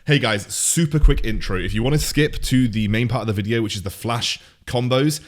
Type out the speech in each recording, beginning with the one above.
Hey guys, super quick intro. If you want to skip to the main part of the video, which is the flash combos,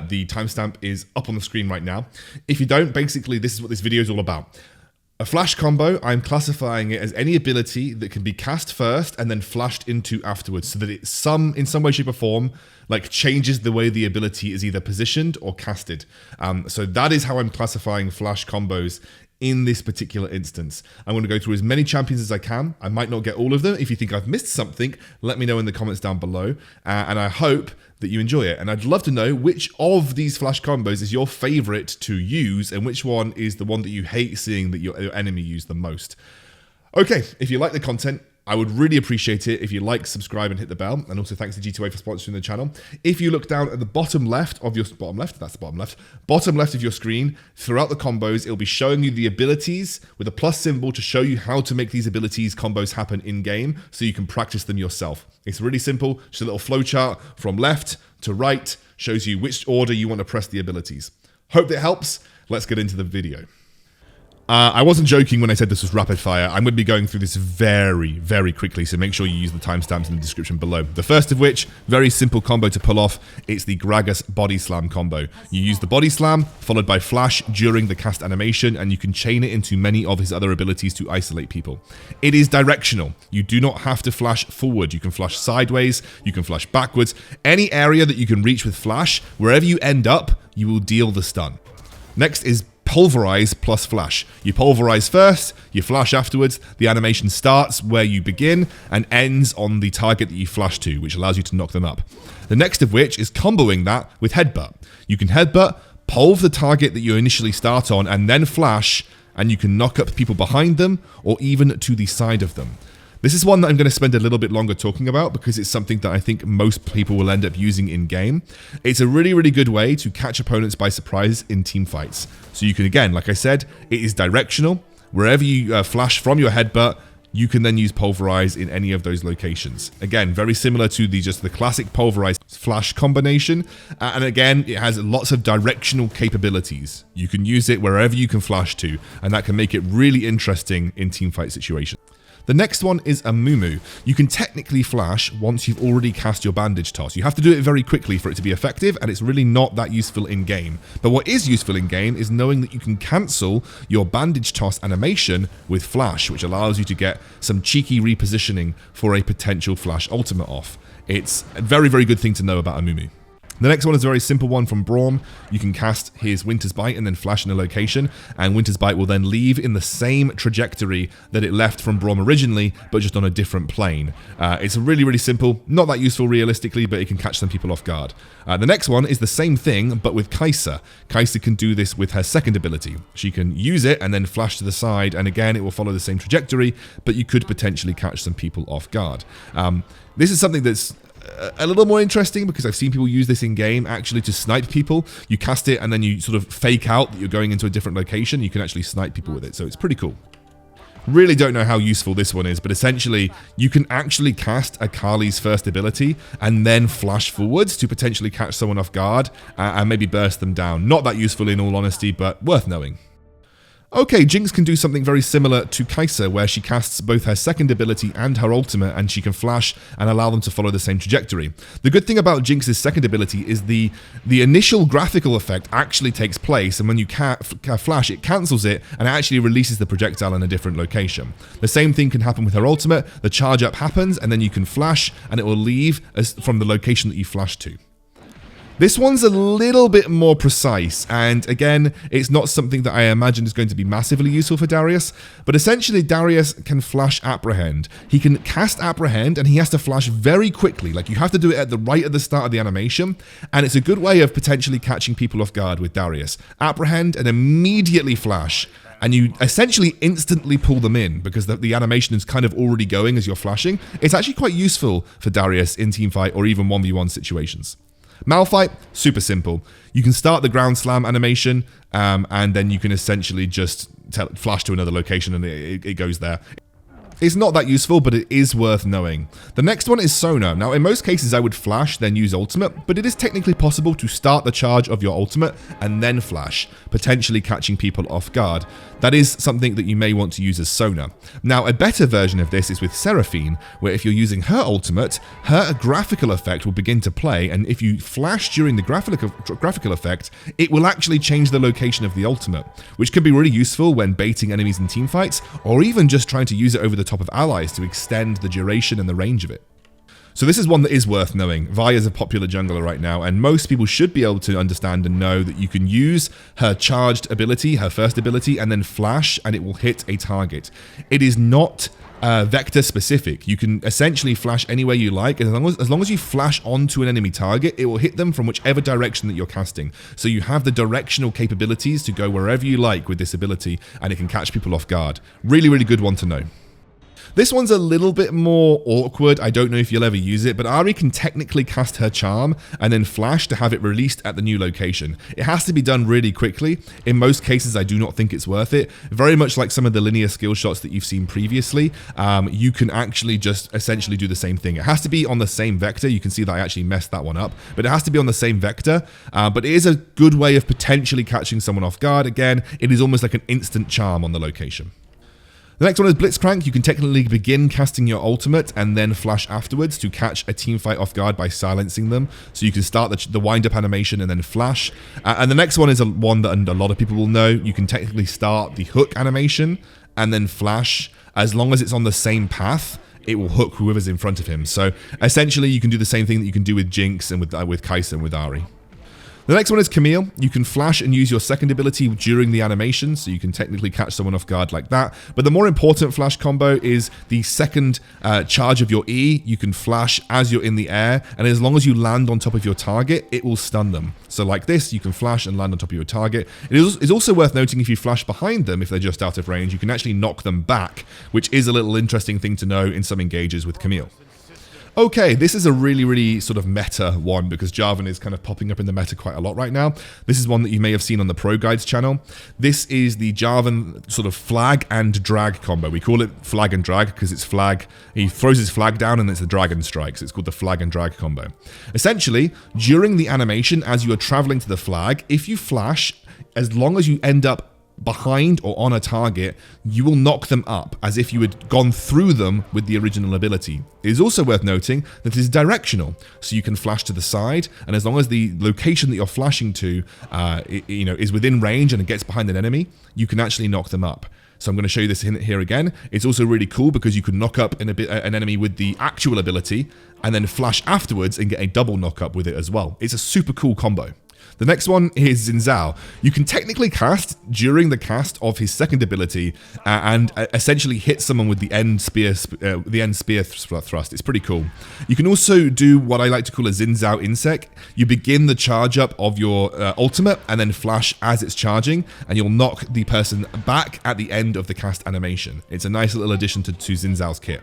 the timestamp is up on the screen right now. If you don't, basically this is what this video is all about. A flash combo, I'm classifying it as any ability that can be cast first and then flashed into afterwards, so that it in some way, shape or form, like changes the way the ability is either positioned or casted. So that is how I'm classifying flash combos in this particular instance. I'm going to go through as many champions as I can. I might not get all of them. If you think I've missed something, let me know in the comments down below. And I hope that you enjoy it. And I'd love to know which of these flash combos is your favorite to use and which one is the one that you hate seeing that your enemy use the most. Okay, if you like the content, I would really appreciate it if you like, subscribe, and hit the bell. And also thanks to G2A for sponsoring the channel. If you look down at the bottom left of your bottom left of your screen, throughout the combos, it'll be showing you the abilities with a plus symbol to show you how to make these abilities combos happen in game, so you can practice them yourself. It's really simple. Just a little flowchart from left to right, shows you which order you want to press the abilities. Hope that helps. Let's get into the video. I wasn't joking when I said this was rapid fire. I'm going to be going through this very, very quickly, so make sure you use the timestamps in the description below. The first of which, very simple combo to pull off, it's the Gragas Body Slam combo. You use the Body Slam, followed by Flash during the cast animation, and you can chain it into many of his other abilities to isolate people. It is directional. You do not have to flash forward. You can flash sideways, you can flash backwards. Any area that you can reach with Flash, wherever you end up, you will deal the stun. Next is Pulverize plus Flash. You pulverize first, you flash afterwards. The animation starts where you begin and ends on the target that you flash to, which allows you to knock them up. The next of which is comboing that with Headbutt. You can Headbutt, pulve the target that you initially start on, and then flash, and you can knock up people behind them or even to the side of them. This is one that I'm going to spend a little bit longer talking about because it's something that I think most people will end up using in game. It's a really, really good way to catch opponents by surprise in team fights. So you can, again, like I said, it is directional. Wherever you flash from your headbutt, you can then use Pulverize in any of those locations. Again, very similar to the classic Pulverize Flash combination. And again, it has lots of directional capabilities. You can use it wherever you can flash to, and that can make it really interesting in team fight situations. The next one is Amumu. You can technically flash once you've already cast your bandage toss. You have to do it very quickly for it to be effective, and it's really not that useful in game. But what is useful in game is knowing that you can cancel your bandage toss animation with flash, which allows you to get some cheeky repositioning for a potential flash ultimate off. It's a very, very good thing to know about Amumu. The next one is a very simple one from Braum. You can cast his Winter's Bite and then flash in a location, and Winter's Bite will then leave in the same trajectory that it left from Braum originally, but just on a different plane. It's really, really simple, not that useful realistically, but it can catch some people off guard. The next one is the same thing, but with Kaisa. Kaisa can do this with her second ability. She can use it and then flash to the side, and again, it will follow the same trajectory, but you could potentially catch some people off guard. This is something that's a little more interesting because I've seen people use this in game actually to snipe people. You cast it and then you sort of fake out that you're going into a different location. You can actually snipe people with it, so it's pretty cool. Really don't know how useful this one is, but essentially you can actually cast Akali's first ability and then flash forwards to potentially catch someone off guard and maybe burst them down. Not that useful in all honesty, but worth knowing. Okay, Jinx can do something very similar to Kaisa, where she casts both her second ability and her ultimate, and she can flash and allow them to follow the same trajectory. The good thing about Jinx's second ability is the initial graphical effect actually takes place, and when you flash, it cancels it, and it actually releases the projectile in a different location. The same thing can happen with her ultimate. The charge up happens, and then you can flash, and it will leave from the location that you flashed to. This one's a little bit more precise, and again, it's not something that I imagine is going to be massively useful for Darius, but essentially Darius can flash Apprehend. He can cast Apprehend, and he has to flash very quickly. Like, you have to do it at the start of the animation, and it's a good way of potentially catching people off guard with Darius. Apprehend and immediately flash, and you essentially instantly pull them in because the animation is kind of already going as you're flashing. It's actually quite useful for Darius in teamfight or even 1v1 situations. Malphite, super simple. You can start the ground slam animation, and then you can essentially just flash to another location and it goes there. It's not that useful, but it is worth knowing. The next one is Sona. Now, in most cases, I would flash, then use ultimate, but it is technically possible to start the charge of your ultimate and then flash, potentially catching people off guard. That is something that you may want to use as Sona. Now, a better version of this is with Seraphine, where if you're using her ultimate, her graphical effect will begin to play, and if you flash during the graphical effect, it will actually change the location of the ultimate, which can be really useful when baiting enemies in teamfights, or even just trying to use it over the top of allies to extend the duration and the range of it. So this is one that is worth knowing. Vi is a popular jungler right now, and most people should be able to understand and know that you can use her charged ability, her first ability, and then flash, and it will hit a target. It is not vector specific. You can essentially flash anywhere you like, and as long as you flash onto an enemy target, it will hit them from whichever direction that you're casting. So you have the directional capabilities to go wherever you like with this ability, and it can catch people off guard. Really, really good one to know. This one's a little bit more awkward. I don't know if you'll ever use it, but Ahri can technically cast her charm and then flash to have it released at the new location. It has to be done really quickly. In most cases, I do not think it's worth it. Very much like some of the linear skill shots that you've seen previously, you can actually just essentially do the same thing. It has to be on the same vector. You can see that I actually messed that one up, but it has to be on the same vector. But it is a good way of potentially catching someone off guard. Again, it is almost like an instant charm on the location. The next one is Blitzcrank. You can technically begin casting your ultimate and then flash afterwards to catch a teamfight off guard by silencing them. So you can start the wind-up animation and then flash. And the next one is one that a lot of people will know. You can technically start the hook animation and then flash. As long as it's on the same path, it will hook whoever's in front of him. So essentially, you can do the same thing that you can do with Jinx and with Kaisa and with Ahri. The next one is Camille. You can flash and use your second ability during the animation, so you can technically catch someone off guard like that. But the more important flash combo is the second charge of your E. You can flash as you're in the air, and as long as you land on top of your target, it will stun them. So like this, you can flash and land on top of your target. It is also worth noting if you flash behind them, if they're just out of range, you can actually knock them back, which is a little interesting thing to know in some engages with Camille. Okay, this is a really, really sort of meta one because Jarvan is kind of popping up in the meta quite a lot right now. This is one that you may have seen on the Pro Guides channel. This is the Jarvan sort of flag and drag combo. We call it flag and drag because it's flag. He throws his flag down and it's a dragon strike. So it's called the flag and drag combo. Essentially, during the animation, as you are traveling to the flag, if you flash, as long as you end up behind or on a target, you will knock them up as if you had gone through them with the original ability. It is also worth noting that it is directional, so you can flash to the side, and as long as the location that you're flashing to is within range and it gets behind an enemy, you can actually knock them up. So I'm going to show you this here again. It's also really cool because you can knock up an enemy with the actual ability and then flash afterwards and get a double knock up with it as well. It's a super cool combo. The next one is Xin Zhoa. You can technically cast during the cast of his second ability and essentially hit someone with the end spear thrust. It's pretty cool. You can also do what I like to call a Xin Zhoa insect. You begin the charge up of your ultimate and then flash as it's charging, and you'll knock the person back at the end of the cast animation. It's a nice little addition to Xin Zhoa's kit.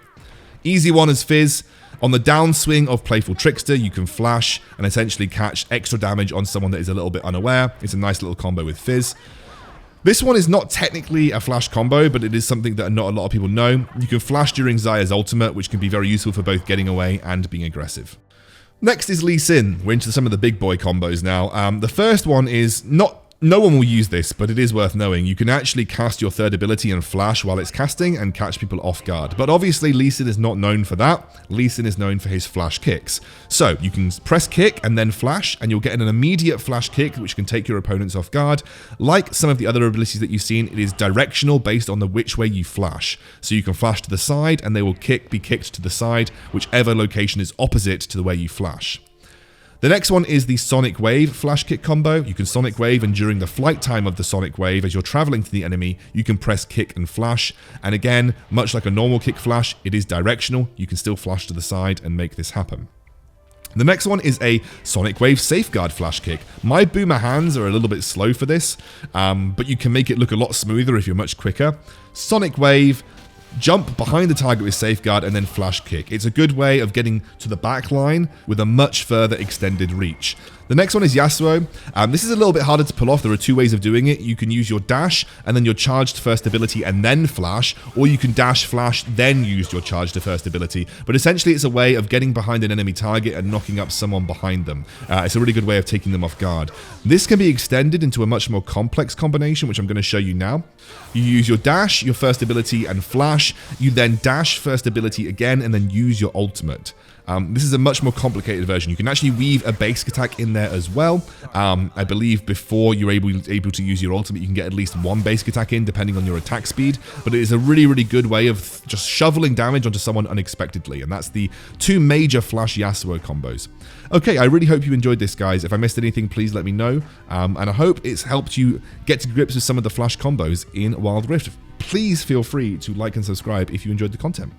Easy one is Fizz. On the downswing of Playful Trickster, you can flash and essentially catch extra damage on someone that is a little bit unaware. It's a nice little combo with Fizz. This one is not technically a flash combo, but it is something that not a lot of people know. You can flash during Xayah's ultimate, which can be very useful for both getting away and being aggressive. Next is Lee Sin. We're into some of the big boy combos now. The first one is no one will use this, but it is worth knowing. You can actually cast your third ability and flash while it's casting and catch people off guard. But obviously, Lee Sin is not known for that. Lee Sin is known for his flash kicks. So you can press kick and then flash, and you'll get an immediate flash kick, which can take your opponents off guard. Like some of the other abilities that you've seen, it is directional based on which way you flash. So you can flash to the side, and they will be kicked to the side, whichever location is opposite to the way you flash. The next one is the Sonic Wave flash kick combo. You can Sonic Wave, and during the flight time of the Sonic Wave, as you're traveling to the enemy, you can press kick and flash. And again, much like a normal kick flash, it is directional. You can still flash to the side and make this happen. The next one is a Sonic Wave Safeguard flash kick. My boomer hands are a little bit slow for this, but you can make it look a lot smoother if you're much quicker. Sonic Wave, jump behind the target with Safeguard, and then flash kick. It's a good way of getting to the back line with a much further extended reach. The next one is Yasuo. This is a little bit harder to pull off. There are two ways of doing it. You can use your dash and then your charged first ability and then flash, or you can dash, flash, then use your charged first ability. But essentially it's a way of getting behind an enemy target and knocking up someone behind them. It's a really good way of taking them off guard. This can be extended into a much more complex combination, which I'm going to show you now. You use your dash, your first ability, and flash. You then dash first ability again and then use your ultimate. This is a much more complicated version. You can actually weave a basic attack in there as well. I believe before you're able to use your ultimate, you can get at least one basic attack in, depending on your attack speed. But it is a really, really good way of just shoveling damage onto someone unexpectedly. And that's the two major Flash Yasuo combos. Okay, I really hope you enjoyed this, guys. If I missed anything, please let me know. And I hope it's helped you get to grips with some of the Flash combos in Wild Rift. Please feel free to like and subscribe if you enjoyed the content.